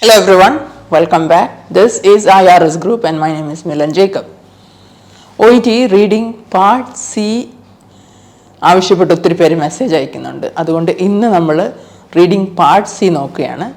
Hello everyone, welcome back. This is IRS group and my name is Milen Jacob. OET Reading Part C ആവശ്യപ്പെട്ട് ഒത്തിരി പേര് message അയക്കുന്നുണ്ട്. അതുകൊണ്ട് ഇന്ന് നമ്മൾ റീഡിംഗ് പാർട്ട് സി നോക്കുകയാണ്.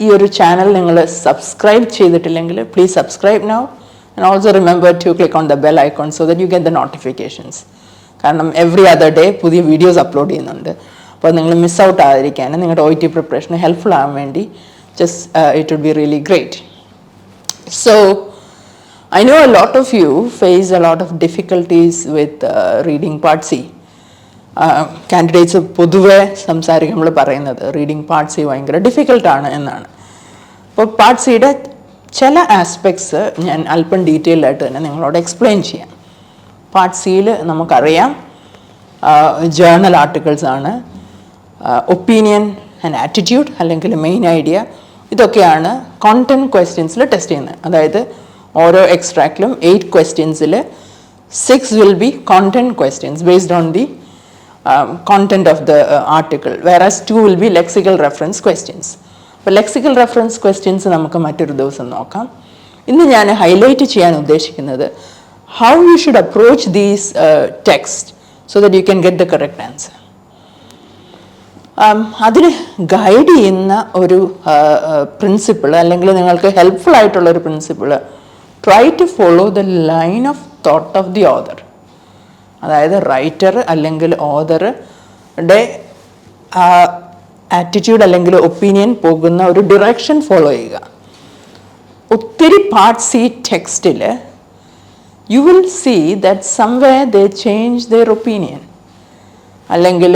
ഈ ഒരു ചാനൽ നിങ്ങൾ സബ്സ്ക്രൈബ് ചെയ്തിട്ടില്ലെങ്കിൽ please subscribe now and also remember to click on the bell icon so that you get the notifications. കാരണം എവറി അതർ ഡേ പുതിയ വീഡിയോസ് അപ്ലോഡ് ചെയ്യുന്നുണ്ട്. അപ്പോൾ നിങ്ങൾ മിസ് ഔട്ട് ആകാതിരിക്കാനും നിങ്ങളുടെ OET പ്രിപ്പറേഷന് ഹെൽപ്ഫുൾ ആകാൻ വേണ്ടി it would be really great. So I know a lot of you face a lot of difficulties with reading part C. Candidates പൊതുവെ സംസാരിക്കുമ്പോൾ പറയുന്നത് റീഡിംഗ് പാർട്ട് സി ഭയങ്കര ഡിഫിക്കൽട്ടാണ് എന്നാണ്. അപ്പോൾ പാർട്ട് സിയുടെ ചില ആസ്പെക്ട്സ് ഞാൻ അല്പം ഡീറ്റെയിൽ ആയിട്ട് തന്നെ നിങ്ങളോട് എക്സ്പ്ലെയിൻ ചെയ്യാം. പാർട്ട് സിയിൽ നമുക്കറിയാം ജേർണൽ ആർട്ടിക്കിൾസ് ആണ്, ഒപ്പീനിയൻ ആൻഡ് ആറ്റിറ്റ്യൂഡ് അല്ലെങ്കിൽ മെയിൻ ഐഡിയ, ഇതൊക്കെയാണ് കോണ്ടന്റ് ക്വസ്റ്റ്യൻസിൽ ടെസ്റ്റ് ചെയ്യുന്നത്. അതായത് ഓരോ എക്സ്ട്രാക്റ്റിലും 8 ക്വസ്റ്റ്യൻസിൽ 6 will be content questions based on the content of the article, whereas 2 will be lexical reference questions. അപ്പോൾ lexical reference questions നമുക്ക് മറ്റൊരു ദിവസം നോക്കാം. ഇന്ന് ഞാൻ ഹൈലൈറ്റ് ചെയ്യാൻ ഉദ്ദേശിക്കുന്നത് how you should approach these text so that you can get the correct answer. അതിന് ഗൈഡ് ചെയ്യുന്ന ഒരു പ്രിൻസിപ്പിൾ അല്ലെങ്കിൽ നിങ്ങൾക്ക് ഹെൽപ്ഫുൾ ആയിട്ടുള്ളൊരു principle, try to follow the line of thought of the author. അതായത് റൈറ്റർ അല്ലെങ്കിൽ ഓതറുടെ ആറ്റിറ്റ്യൂഡ് അല്ലെങ്കിൽ ഒപ്പീനിയൻ പോകുന്ന ഒരു ഡിറക്ഷൻ ഫോളോ ചെയ്യുക. ഒത്തിരി പാർട്ട് സി ടെക്സ്റ്റിൽ you will see that somewhere they change their opinion, അല്ലെങ്കിൽ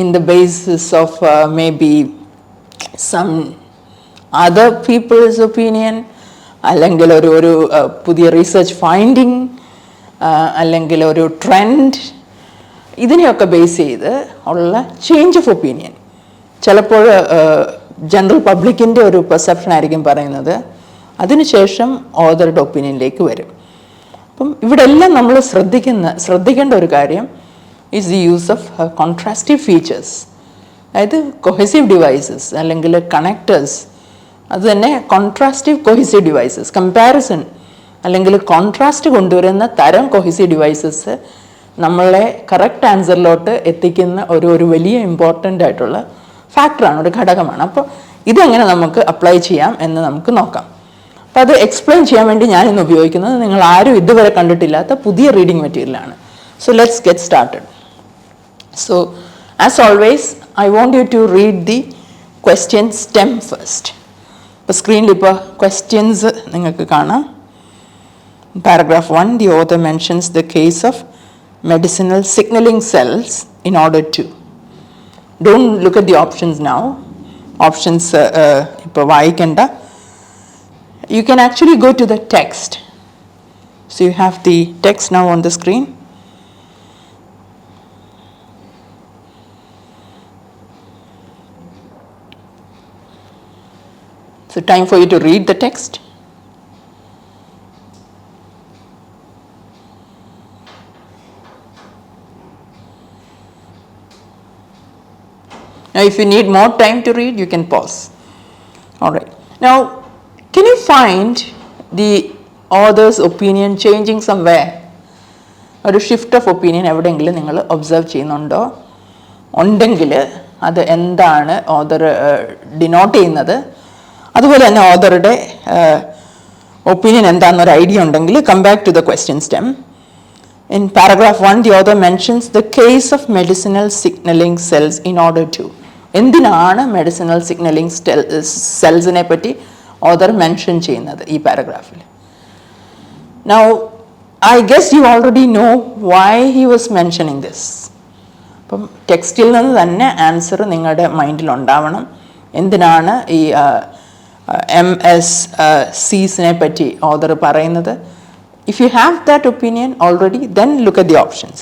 in the basis of maybe some other people's opinion, അല്ലെങ്കിൽ ഒരു പുതിയ റിസർച്ച് ഫൈൻഡിങ്, അല്ലെങ്കിൽ ഒരു ട്രെൻഡ്, ഇതിനെയൊക്കെ ബേസ് ചെയ്ത് ഉള്ള ചേഞ്ച് ഓഫ് ഒപ്പീനിയൻ. ചിലപ്പോൾ ജനറൽ പബ്ലിക്കിൻ്റെ ഒരു പെർസെപ്ഷൻ ആയിരിക്കും പറയുന്നത്, അതിനുശേഷം ഓതറുടെ ഒപ്പീനിയനിലേക്ക് വരും. അപ്പം ഇവിടെ എല്ലാം നമ്മൾ ശ്രദ്ധിക്കേണ്ട ഒരു കാര്യം is the use of contrastive features. അതായത് കൊഹസീവ് ഡിവൈസസ് അല്ലെങ്കിൽ കണക്റ്റേഴ്സ്, അത് തന്നെ കോൺട്രാസ്റ്റീവ് കൊഹസീവ് ഡിവൈസസ്, കമ്പാരിസൺ അല്ലെങ്കിൽ കോൺട്രാസ്റ്റ് കൊണ്ടുവരുന്ന തരം കൊഹസീവ് ഡിവൈസസ് നമ്മളെ കറക്റ്റ് ആൻസറിലോട്ട് എത്തിക്കുന്ന ഒരു വലിയ ഇമ്പോർട്ടൻ്റ് ആയിട്ടുള്ള ഫാക്ടറാണ്, ഒരു ഘടകമാണ്. അപ്പോൾ ഇതെങ്ങനെ നമുക്ക് അപ്ലൈ ചെയ്യാം എന്ന് നമുക്ക് നോക്കാം. അപ്പോൾ അത് എക്സ്പ്ലെയിൻ ചെയ്യാൻ വേണ്ടി ഞാൻ ഇന്ന് ഉപയോഗിക്കുന്നത് നിങ്ങൾ ആരും ഇതുവരെ കണ്ടിട്ടില്ലാത്ത പുതിയ റീഡിംഗ് മെറ്റീരിയലാണ്. So let's get started. So as always I want you to read the question stem first. ഇപ്പോൾ സ്ക്രീനിൽ ഇപ്പോൾ ക്വസ്റ്റ്യൻസ് നിങ്ങൾക്ക് കാണാം. Paragraph 1, the author mentions the case of medicinal signaling cells in order to. Don't look at the options now. Options ഇപ്പോൾ വായിക്കണ്ട. You can actually go to the text. So you have the text now on the screen. So time for you to read the text. Now if you need more time to read, you can pause. All right. Now can you find the author's opinion changing somewhere? ഒരു shift of opinion എവിടെയെങ്കിലും നിങ്ങൾ observe ചെയ്യുന്നുണ്ടോ? ഉണ്ടെങ്കിൽ അത് എന്താണ് author denote ചെയ്യുന്നത്? അതുപോലെ തന്നെ ഓതറുടെ ഒപ്പീനിയൻ എന്താണെന്നൊരു ഐഡിയ ഉണ്ടെങ്കിൽ come back to the question stem. In paragraph 1 the author mentions the case of medicinal signalling cells in order to. എന്തിനാണ് മെഡിസിനൽ സിഗ്നലിംഗ് സെൽസിനെ പറ്റി ഓതർ മെൻഷൻ ചെയ്യുന്നത് ഈ പാരഗ്രാഫിൽ? Now I guess you already know why he was mentioning this. അപ്പം ടെക്സ്റ്റിൽ നിന്ന് തന്നെ ആൻസർ നിങ്ങളുടെ മൈൻഡിൽ ഉണ്ടാവണം. എന്തിനാണ് ഈ MSCസിനെ പറ്റി ഓതർ പറയുന്നത്? If you have that opinion already, then look at the options.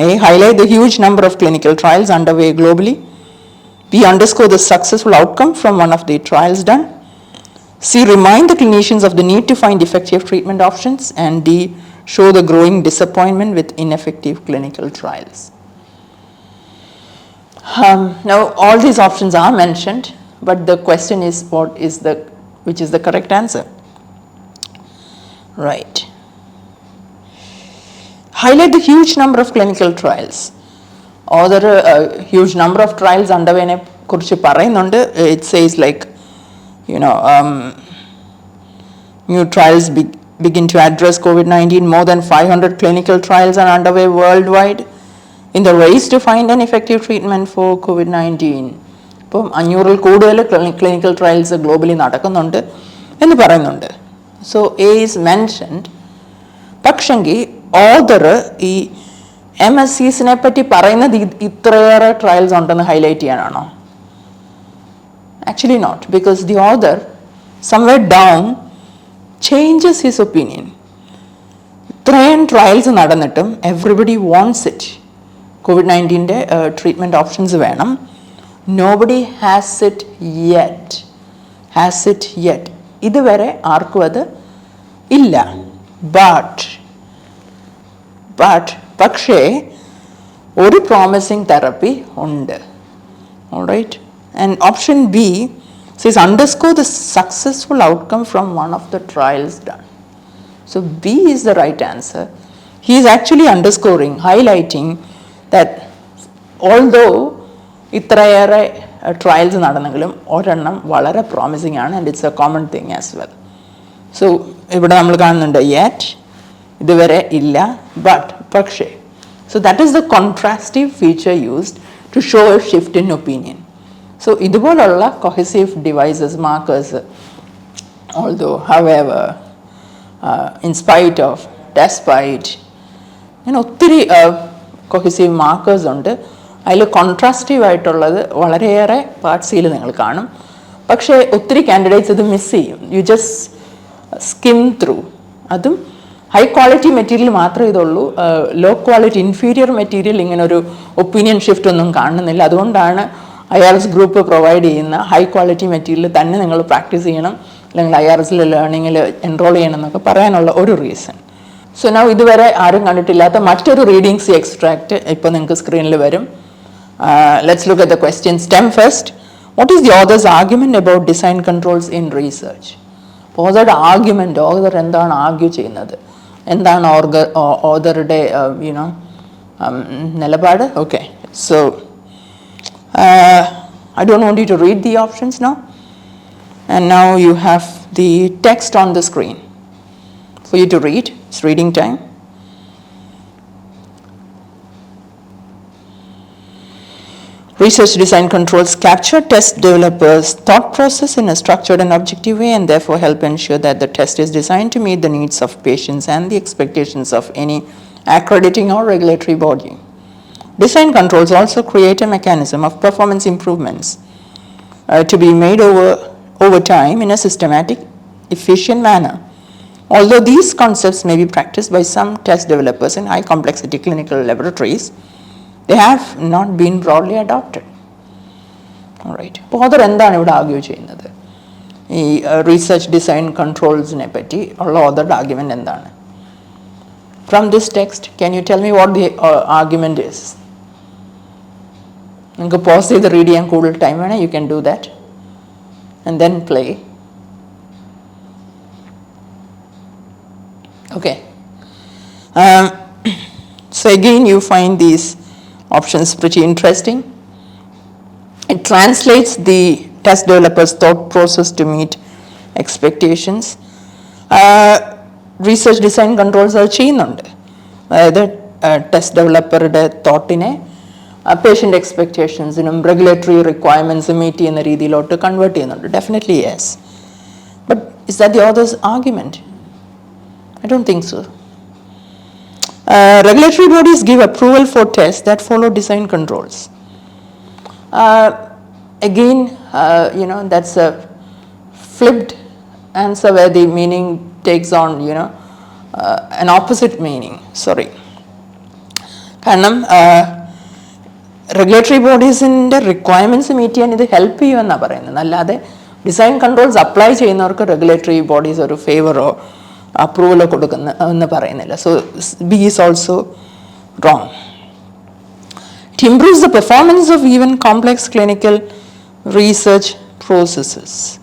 A, highlight the huge number of clinical trials underway globally. B, underscore the successful outcome from one of the trials done. C, remind the clinicians of the need to find effective treatment options. And D, show the growing disappointment with ineffective clinical trials. Now all these options are mentioned, but the question is which is the correct answer. Right. Highlight the huge number of clinical trials. Author huge number of trials underway കുറിച്ച് പറയുന്നുണ്ട്. It says like, new trials begin to address COVID-19. More than 500 clinical trials are underway worldwide in the race to find an effective treatment for COVID-19. ഇപ്പം 500 കൂടുതൽ clinical trials globally നടക്കുന്നുണ്ട് എന്ന് പറയുന്നുണ്ട്. So A is mentioned. പക്ഷെങ്കിൽ author ഈ MSCസിനെ പറ്റി പറയുന്നത് ഇത്രയേറെ ട്രയൽസ് ഉണ്ടെന്ന് ഹൈലൈറ്റ് ചെയ്യാനാണോ? Actually not, because the author somewhere down changes his opinion. ഇത്രയും ട്രയൽസ് നടന്നിട്ടും everybody wants it. COVID-19ൻ്റെ ട്രീറ്റ്മെൻറ്റ് ഓപ്ഷൻസ് വേണം. Nobody has it yet. ഇതുവരെ ആർക്കും അത് ഇല്ല. പക്ഷേ ഒരു പ്രോമിസിങ് തെറപ്പി ഉണ്ട്. Alright? And option B says underscore the successful outcome from one of the trials done. So B is the right answer. He is actually underscoring, highlighting that although ഇത്രയേറെ trials നടന്നെങ്കിലും ഒരെണ്ണം വളരെ promising ആണ്, and it's a common thing as well. So ഇവിടെ നമ്മൾ കാണുന്നുണ്ട് yet, ഇതുവരെ ഇല്ല, പക്ഷേ. So that is the contrastive feature used to show a shift in opinion. So ഇതുപോലുള്ള cohesive devices, markers, although, however, in spite of, despite, ഒത്തിരി cohesive markers ഉണ്ട്. അതിൽ കോൺട്രാസ്റ്റീവ് ആയിട്ടുള്ളത് വളരെയേറെ പാർട്ട് സിയിൽ നിങ്ങൾ കാണും. പക്ഷേ ഒത്തിരി കാൻഡിഡേറ്റ്സ് ഇത് മിസ് ചെയ്യും. You just skim through. അതും ഹൈ ക്വാളിറ്റി മെറ്റീരിയൽ മാത്രമേ ഇതുള്ളൂ. ലോ ക്വാളിറ്റി ഇൻഫീരിയർ മെറ്റീരിയൽ ഇങ്ങനൊരു ഒപ്പീനിയൻ ഷിഫ്റ്റ് ഒന്നും കാണുന്നില്ല. അതുകൊണ്ടാണ് IRS ഗ്രൂപ്പ് പ്രൊവൈഡ് ചെയ്യുന്ന ഹൈ ക്വാളിറ്റി മെറ്റീരിയൽ തന്നെ നിങ്ങൾ പ്രാക്ടീസ് ചെയ്യണം, അല്ലെങ്കിൽ IRSൽ ലേണിങ്ങിൽ എൻറോൾ ചെയ്യണം എന്നൊക്കെ പറയാനുള്ള ഒരു റീസൺ. സോ നൗ ഇതുവരെ ആരും കണ്ടിട്ടില്ലാത്ത മറ്റൊരു റീഡിംഗ് സി എക്സ്ട്രാക്റ്റ് ഇപ്പോൾ നിങ്ങൾക്ക് സ്ക്രീനിൽ വരും. Let's look at the question. STEM first. What is the author's argument about design controls in research? Author's argument, author എന്താണ് ആർഗ്യൂ ചെയ്യുന്നത്, എന്താണ് authorയുടെ നിലപാട്? Okay, so I don't want you to read the options now, and now you have the text on the screen for you to read. It's reading time. Research design controls capture test developers' thought process in a structured and objective way, and therefore help ensure that the test is designed to meet the needs of patients and the expectations of any accrediting or regulatory body. Design controls also create a mechanism of performance improvements to be made over time in a systematic, efficient manner. Although these concepts may be practiced by some test developers in high complexity clinical laboratories, they have not been broadly adopted. Alright. അപ്പോൾ author എന്താണ് ഇവിടെ argue ചെയ്യുന്നത്? ഈ research design കൺട്രോൾസിനെ പറ്റി ഉള്ള ഓതറുടെ argument എന്താണ്? From this text, can you tell me what the argument is? നിങ്ങൾക്ക് pose ചെയ്ത് റീഡ് ചെയ്യാൻ കൂടുതൽ ടൈം വേണേൽ you can do that and then play. Okay. So again you find these options pretty interesting. It translates the test developer's thought process to meet expectations. Research design controls are ചെയ്യുന്നുണ്ട്. അതായത് test ഡെവലപ്പറുടെ തോട്ടിനെ patient എക്സ്പെക്റ്റേഷൻസിനും regulatory requirements meet ചെയ്യുന്ന രീതിയിലോട്ട് convert ചെയ്യുന്നുണ്ട്. Definitely yes. But is that the author's argument? I don't think so. Regulatory bodies give approval for tests that follow design controls. Again, that's a flipped answer where the meaning takes on, an opposite meaning. Sorry. കാരണം regulatory ബോഡീസിൻ്റെ requirements meet ചെയ്യാൻ ഇത് help ചെയ്യുമെന്നാണ് പറയുന്നത്. അല്ലാതെ design controls apply ചെയ്യുന്നവർക്ക് regulatory bodies ഒരു ഫേവറോ അപ്രൂവലോ കൊടുക്കുന്ന എന്ന് പറയുന്നില്ല. So B is also wrong. It improves the performance of even complex clinical research processes.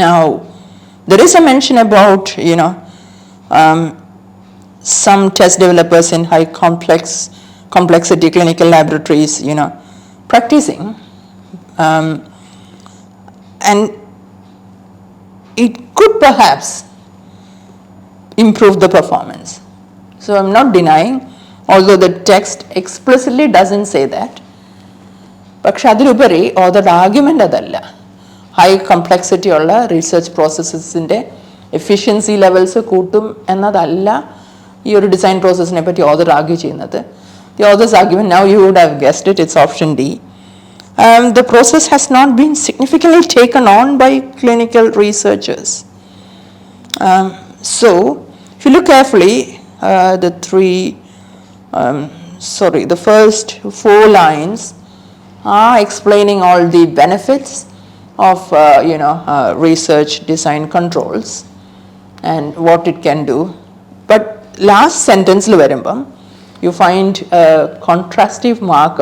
Now, there is a mention about, some test developers in high complexity clinical laboratories, practicing, and it could perhaps improve the performance. So I'm not denying, although the text explicitly doesn't say that. പക്ഷെ അതിലുപരി ഓതറുടെ argument അതല്ല. High complexity ഉള്ള research പ്രോസസ്സസിൻ്റെ efficiency levels കൂട്ടും എന്നതല്ല ഈ ഒരു ഡിസൈൻ പ്രോസസ്സിനെ പറ്റി ഓതർ ആർഗ്യൂ ചെയ്യുന്നത്. The author's argument, now you would have guessed it, it's option D. The process has not been significantly taken on by clinical researchers. So, if you look carefully, the first 4 lines are explaining all the benefits of research design controls and what it can do. But last sentence lu varumbam you find a contrastive mark,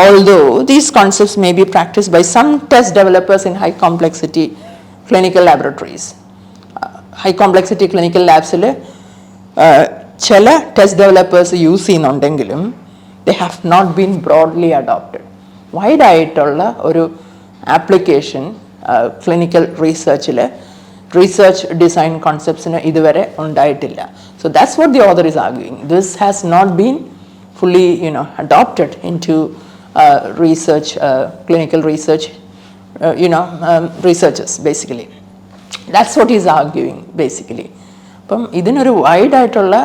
although these concepts may be practiced by some test developers in high complexity clinical laboratories. High complexity clinical labs il ചില test developers use ചെയ്യുന്നുണ്ടെങ്കിലും they have not been broadly adopted. Wide ആയിട്ടുള്ള ഒരു application clinical റിസർച്ചിൽ research design കോൺസെപ്റ്റ്സിന് ഇതുവരെ ഉണ്ടായിട്ടില്ല. So that's what the author is arguing. This has not been fully adopted into research, clinical research, researchers basically. That's what he's arguing basically. അപ്പം ഇതിനൊരു wide ആയിട്ടുള്ള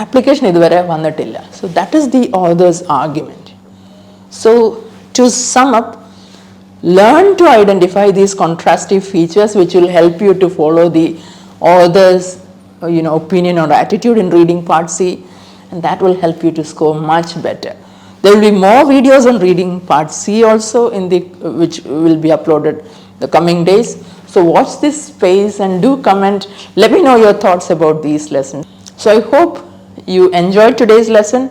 application ഇതുവരെ വന്നിട്ടില്ല. So that is the author's argument. So to sum up, learn to identify these contrastive features which will help you to follow the author's opinion or attitude in reading part C, and that will help you to score much better. There will be more videos on reading part C also which will be uploaded the coming days. So watch this space and do comment. Let me know your thoughts about these lessons. So I hope you enjoyed today's lesson.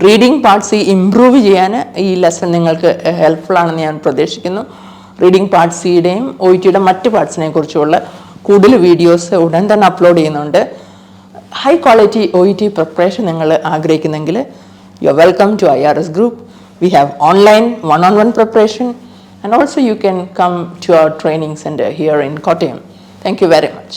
Reading part C improve ചെയ്യാൻ ഈ lesson നിങ്ങൾക്ക് helpful ആണെന്ന് ഞാൻ പ്രതീക്ഷിക്കുന്നു. Reading part സിയുടെയും OET യുടെ മറ്റ് പാർട്സിനെ കുറിച്ചുള്ള കൂടുതൽ വീഡിയോസ് ഉടൻ തന്നെ അപ്ലോഡ് ചെയ്യുന്നുണ്ട്. ഹൈ ക്വാളിറ്റി OET പ്രിപ്പറേഷൻ നിങ്ങൾ ആഗ്രഹിക്കുന്നെങ്കിൽ you are welcome to IRS group. We have online one-on-one preparation, and also you can come to our training center here in Kottayam. Thank you very much.